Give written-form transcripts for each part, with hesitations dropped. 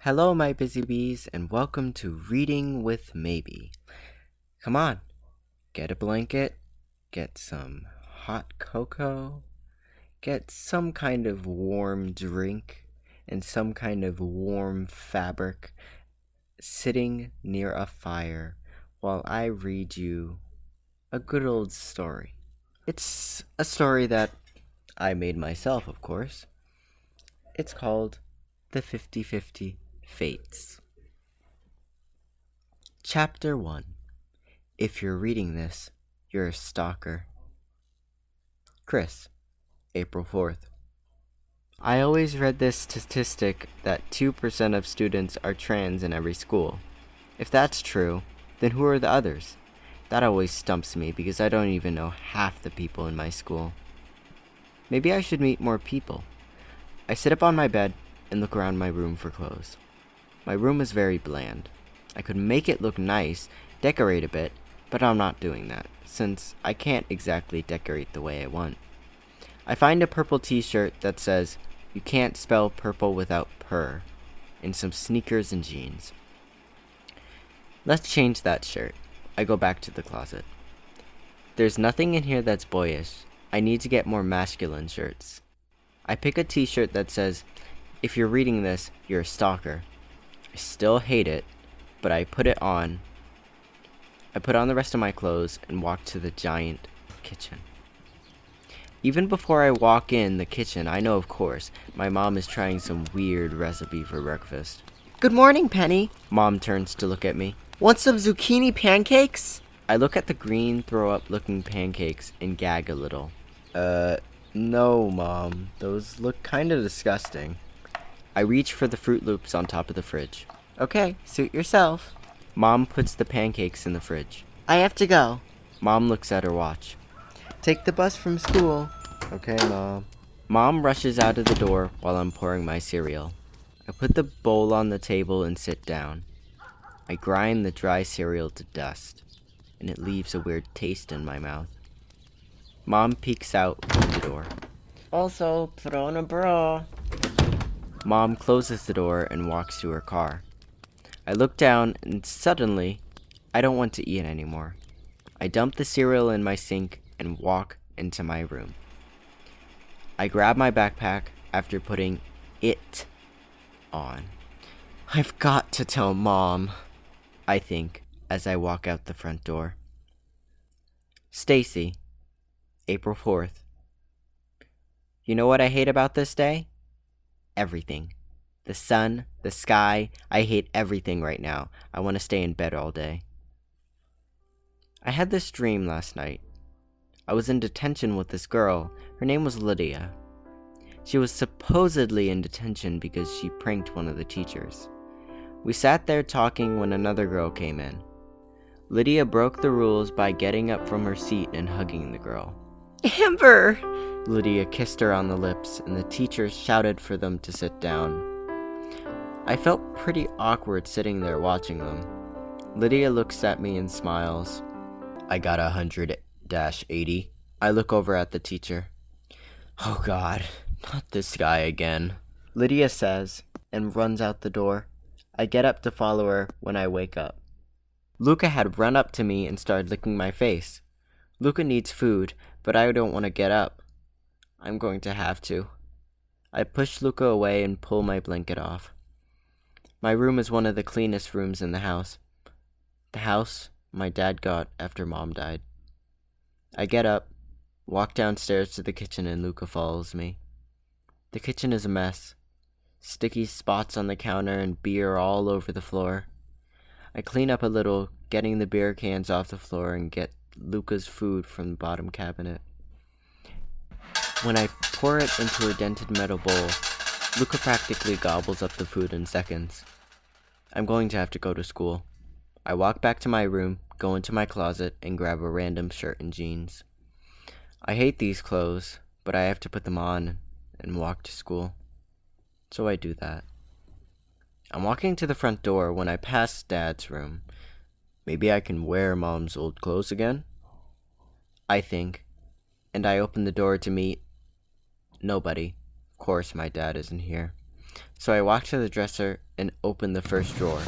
Hello, my busy bees, and welcome to Reading with Maebee. Come on, get a blanket, get some hot cocoa, get some kind of warm drink, and some kind of warm fabric sitting near a fire while I read you a good old story. It's a story that I made myself, of course. It's called The 50-50 Fates. Chapter 1. If you're reading this, you're a stalker. Chris, April 4th. I always read this statistic that 2% of students are trans in every school. If that's true, then who are the others? That always stumps me because I don't even know half the people in my school. Maybe I should meet more people. I sit up on my bed and look around my room for clothes. My room is very bland. I could make it look nice, decorate a bit, but I'm not doing that, since I can't exactly decorate the way I want. I find a purple t-shirt that says, "You can't spell purple without purr," and some sneakers and jeans. Let's change that shirt. I go back to the closet. There's nothing in here that's boyish. I need to get more masculine shirts. I pick a t-shirt that says, "If you're reading this, you're a stalker." I still hate it, but I put it on. I put on the rest of my clothes and walk to the giant kitchen. Even before I walk in the kitchen, I know, of course, my mom is trying some weird recipe for breakfast. "Good morning, Penny." Mom turns to look at me. "Want some zucchini pancakes?" I look at the green throw-up looking pancakes and gag a little. No, Mom. Those look kind of disgusting. I reach for the Fruit Loops on top of the fridge. "Okay, suit yourself." Mom puts the pancakes in the fridge. "I have to go." Mom looks at her watch. "Take the bus from school." "Okay, Mom." Mom rushes out of the door while I'm pouring my cereal. I put the bowl on the table and sit down. I grind the dry cereal to dust, and it leaves a weird taste in my mouth. Mom peeks out from the door. "Also, put on a bra." Mom closes the door and walks to her car. I look down and suddenly, I don't want to eat anymore. I dump the cereal in my sink and walk into my room. I grab my backpack after putting it on. "I've got to tell Mom," I think as I walk out the front door. Stacy, April 4th. You know what I hate about this day? Everything. The sun, the sky, I hate everything right now. I want to stay in bed all day. I had this dream last night. I was in detention with this girl. Her name was Lydia. She was supposedly in detention because she pranked one of the teachers. We sat there talking when another girl came in. Lydia broke the rules by getting up from her seat and hugging the girl. "Amber!" Lydia kissed her on the lips, and the teacher shouted for them to sit down. I felt pretty awkward sitting there watching them. Lydia looks at me and smiles. I got 100-80. I look over at the teacher. "Oh God, not this guy again," Lydia says, and runs out the door. I get up to follow her when I wake up. Luca had run up to me and started licking my face. Luca needs food, but I don't want to get up. I'm going to have to. I push Luca away and pull my blanket off. My room is one of the cleanest rooms in the house. The house my dad got after Mom died. I get up, walk downstairs to the kitchen, and Luca follows me. The kitchen is a mess. Sticky spots on the counter and beer all over the floor. I clean up a little, getting the beer cans off the floor and get Luca's food from the bottom cabinet. When I pour it into a dented metal bowl, Luca practically gobbles up the food in seconds. I'm going to have to go to school. I walk back to my room, go into my closet, and grab a random shirt and jeans. I hate these clothes, but I have to put them on and walk to school. So I do that. I'm walking to the front door when I pass Dad's room. Maybe I can wear Mom's old clothes again? I think, and I open the door to meet nobody. Of course, my dad isn't here. So I walked to the dresser and opened the first drawer.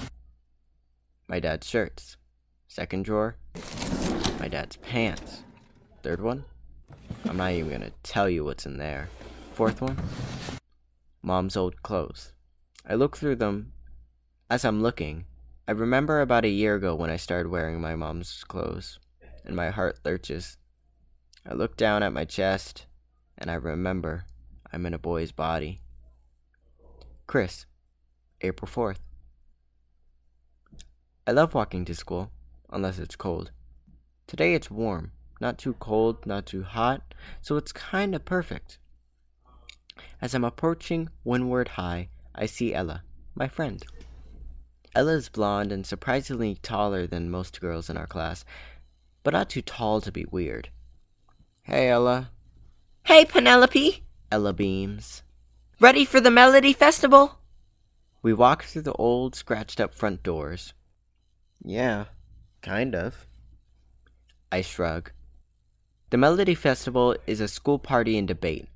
My dad's shirts. Second drawer, my dad's pants. Third one, I'm not even gonna tell you what's in there. Fourth one, mom's old clothes. I look through them. As I'm looking, I remember about a year ago when I started wearing my mom's clothes, and my heart lurches. I look down at my chest, and I remember I'm in a boy's body. Chris, April 4th. I love walking to school, unless it's cold. Today it's warm, not too cold, not too hot, so it's kinda perfect. As I'm approaching Windward High, I see Ella, my friend. Ella is blonde and surprisingly taller than most girls in our class, but not too tall to be weird. Hey, Ella. Hey, Penelope. Ella beams. Ready for the Melody Festival? We walk through the old, scratched-up front doors. Yeah, kind of. I shrug. The Melody Festival is a school party and debate.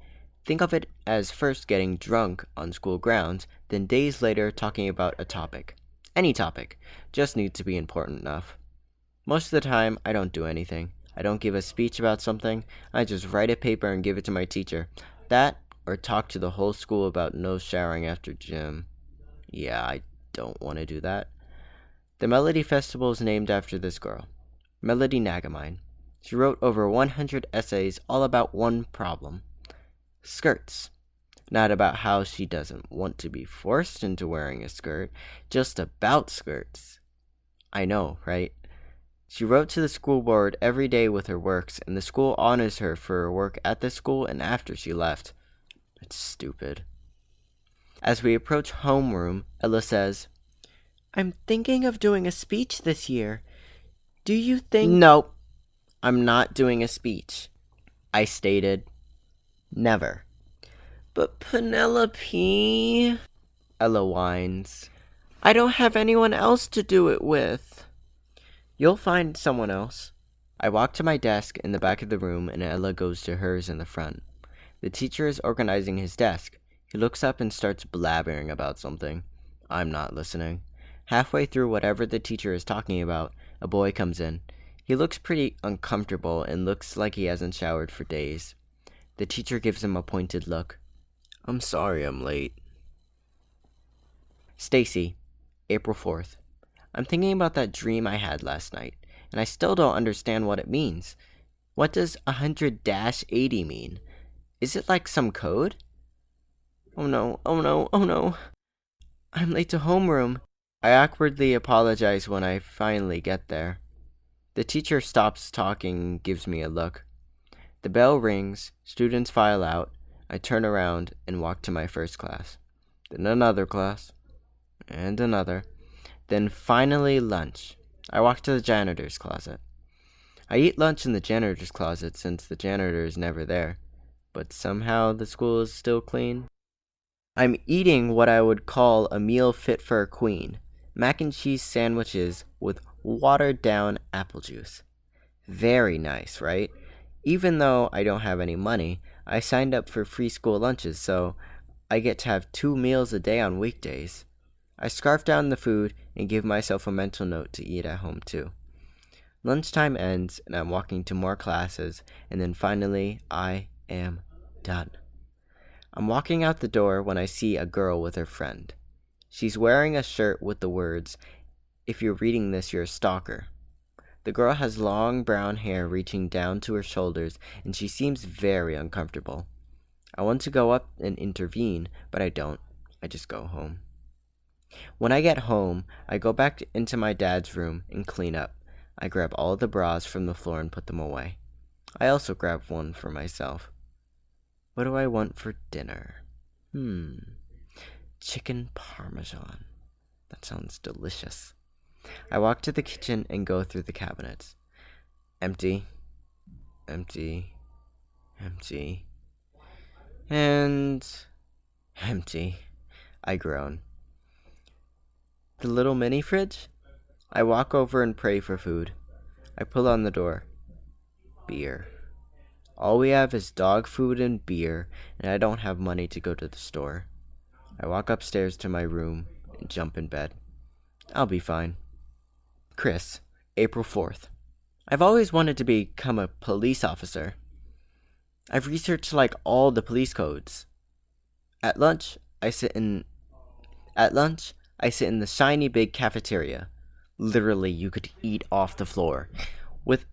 Think of it as first getting drunk on school grounds, then days later talking about a topic. Any topic. Just needs to be important enough. Most of the time, I don't do anything. I don't give a speech about something. I just write a paper and give it to my teacher. That, or talk to the whole school about no showering after gym. Yeah, I don't want to do that. The Melody Festival is named after this girl, Melody Nagamine. She wrote over 100 essays all about one problem. Skirts. Not about how she doesn't want to be forced into wearing a skirt, just about skirts. I know, right? She wrote to the school board every day with her works, and the school honors her for her work at the school and after she left. It's stupid. As we approach homeroom, Ella says, I'm thinking of doing a speech this year. Do you think... Nope, I'm not doing a speech. I stated, never. But Penelope... Ella whines. I don't have anyone else to do it with. You'll find someone else. I walk to my desk in the back of the room, and Ella goes to hers in the front. The teacher is organizing his desk. He looks up and starts blabbering about something. I'm not listening. Halfway through whatever the teacher is talking about, a boy comes in. He looks pretty uncomfortable and looks like he hasn't showered for days. The teacher gives him a pointed look. I'm sorry I'm late. Stacy, April 4th. I'm thinking about that dream I had last night, and I still don't understand what it means. What does 100-80 mean? Is it like some code? Oh no, oh no, oh no. I'm late to homeroom. I awkwardly apologize when I finally get there. The teacher stops talking and gives me a look. The bell rings, students file out. I turn around and walk to my first class. Then another class. And another. Then finally lunch. I walk to the janitor's closet. I eat lunch in the janitor's closet since the janitor is never there. But somehow the school is still clean. I'm eating what I would call a meal fit for a queen. Mac and cheese sandwiches with watered down apple juice. Very nice, right? Even though I don't have any money, I signed up for free school lunches, so I get to have 2 meals a day on weekdays. I scarf down the food and give myself a mental note to eat at home too. Lunchtime ends and I'm walking to more classes, and then finally I am done. I'm walking out the door when I see a girl with her friend. She's wearing a shirt with the words, "If you're reading this, you're a stalker." The girl has long brown hair reaching down to her shoulders, and she seems very uncomfortable. I want to go up and intervene, but I don't. I just go home. When I get home, I go back into my dad's room and clean up. I grab all the bras from the floor and put them away. I also grab one for myself. What do I want for dinner? Chicken parmesan. That sounds delicious. I walk to the kitchen and go through the cabinets. Empty, empty, empty, and empty. I groan. The little mini fridge? I walk over and pray for food. I pull on the door. Beer. All we have is dog food and beer, and I don't have money to go to the store. I walk upstairs to my room and jump in bed. I'll be fine. Chris, April 4th. I've always wanted to become a police officer. I've researched like all the police codes. At lunch, I sit in the shiny big cafeteria. Literally, you could eat off the floor. With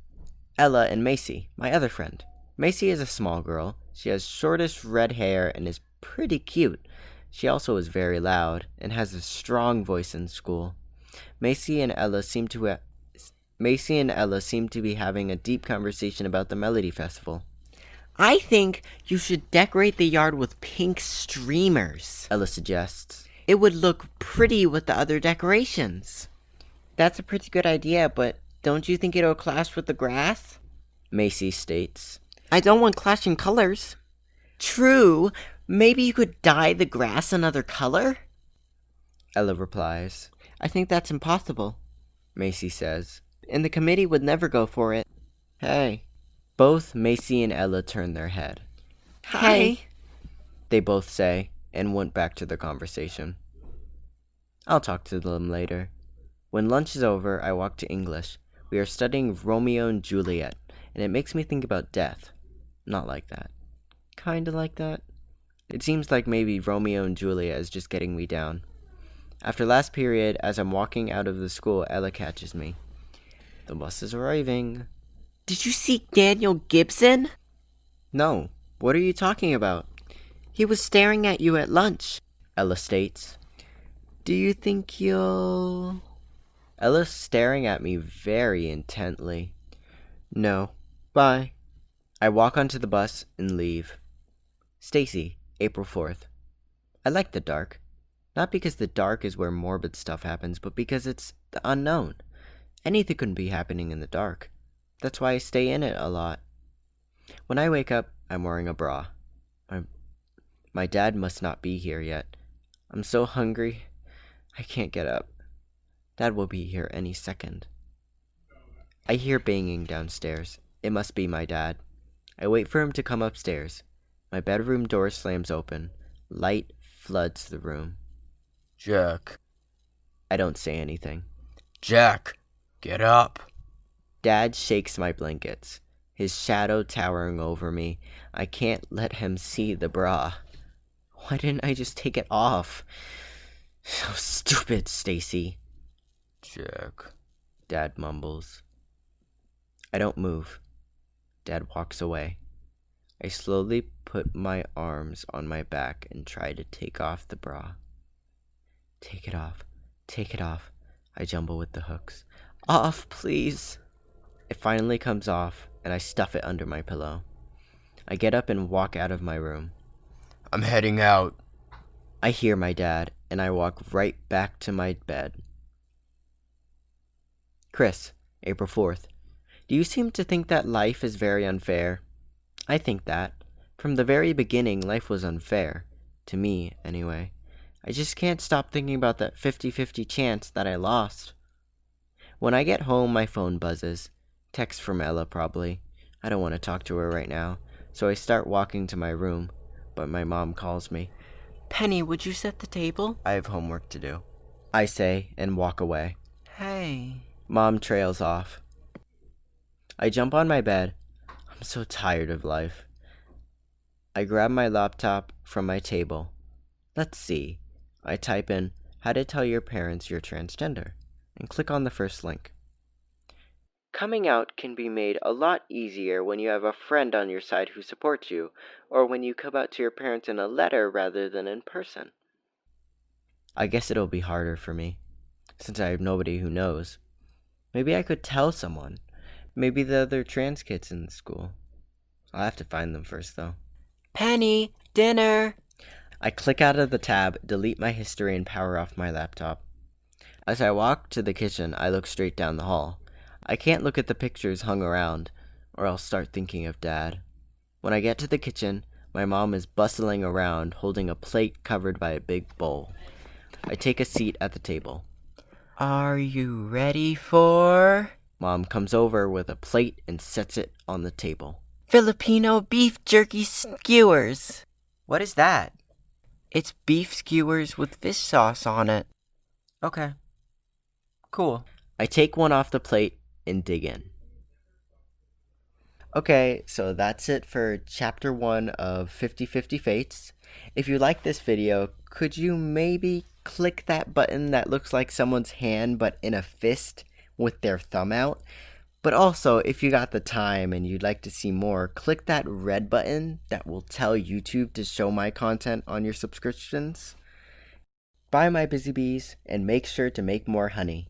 Ella and Macy, my other friend. Macy is a small girl. She has shortish red hair and is pretty cute. She also is very loud and has a strong voice in school. Macy and Ella seem to be having a deep conversation about the Melody Festival. I think you should decorate the yard with pink streamers, Ella suggests. It would look pretty with the other decorations. That's a pretty good idea, but don't you think it'll clash with the grass? Macy states. I don't want clashing colors. True. Maybe you could dye the grass another color? Ella replies. I think that's impossible, Macy says. and the committee would never go for it. Hey. Both Macy and Ella turn their head. Hi. They both say, and went back to their conversation. I'll talk to them later. When lunch is over, I walk to English. We are studying Romeo and Juliet, and it makes me think about death. Not like that. Kinda like that. It seems like maybe Romeo and Juliet is just getting me down. After last period, as I'm walking out of the school, Ella catches me. The bus is arriving. Did you see Daniel Gibson? No. What are you talking about? He was staring at you at lunch, Ella states. Do you think you'll... Ella's staring at me very intently. No. Bye. I walk onto the bus and leave. Stacy, April 4th. I like the dark. Not because the dark is where morbid stuff happens, but because it's the unknown. Anything could be happening in the dark. That's why I stay in it a lot. When I wake up, I'm wearing a bra. My dad must not be here yet. I'm so hungry, I can't get up. Dad will be here any second. I hear banging downstairs. It must be my dad. I wait for him to come upstairs. My bedroom door slams open. Light floods the room. Jack. I don't say anything. Jack, get up. Dad shakes my blankets, his shadow towering over me. I can't let him see the bra. Why didn't I just take it off? So stupid, Stacy. Jack. Dad mumbles. I don't move. Dad walks away. I slowly put my arms on my back and try to take off the bra. Take it off. Take it off. I jumble with the hooks. Off, please. It finally comes off, and I stuff it under my pillow. I get up and walk out of my room. I'm heading out. I hear my dad, and I walk right back to my bed. Chris, April 4th. Do you seem to think that life is very unfair? I think that. From the very beginning, life was unfair. To me, anyway. I just can't stop thinking about that 50-50 chance that I lost. When I get home, my phone buzzes. Text from Ella, probably. I don't want to talk to her right now, so I start walking to my room, but my mom calls me. Penny, would you set the table? I have homework to do, I say, and walk away. Hey. Mom trails off. I jump on my bed. I'm so tired of life. I grab my laptop from my table. Let's see. I type in, how to tell your parents you're transgender, and click on the first link. Coming out can be made a lot easier when you have a friend on your side who supports you, or when you come out to your parents in a letter rather than in person. I guess it'll be harder for me, since I have nobody who knows. Maybe I could tell someone. Maybe the other trans kids in the school. I'll have to find them first, though. Penny, dinner. I click out of the tab, delete my history, and power off my laptop. As I walk to the kitchen, I look straight down the hall. I can't look at the pictures hung around, or I'll start thinking of Dad. When I get to the kitchen, my mom is bustling around, holding a plate covered by a big bowl. I take a seat at the table. Are you ready for... Mom comes over with a plate and sets it on the table. Filipino beef jerky skewers. What is that? It's beef skewers with fish sauce on it. Okay. Cool. I take one off the plate and dig in. Okay, so that's it for chapter 1 of 50/50 Fates. If you like this video, could you maybe click that button that looks like someone's hand but in a fist with their thumb out? But also, if you got the time and you'd like to see more, click that red button that will tell YouTube to show my content on your subscriptions. Bye, my busy bees, and make sure to make more honey.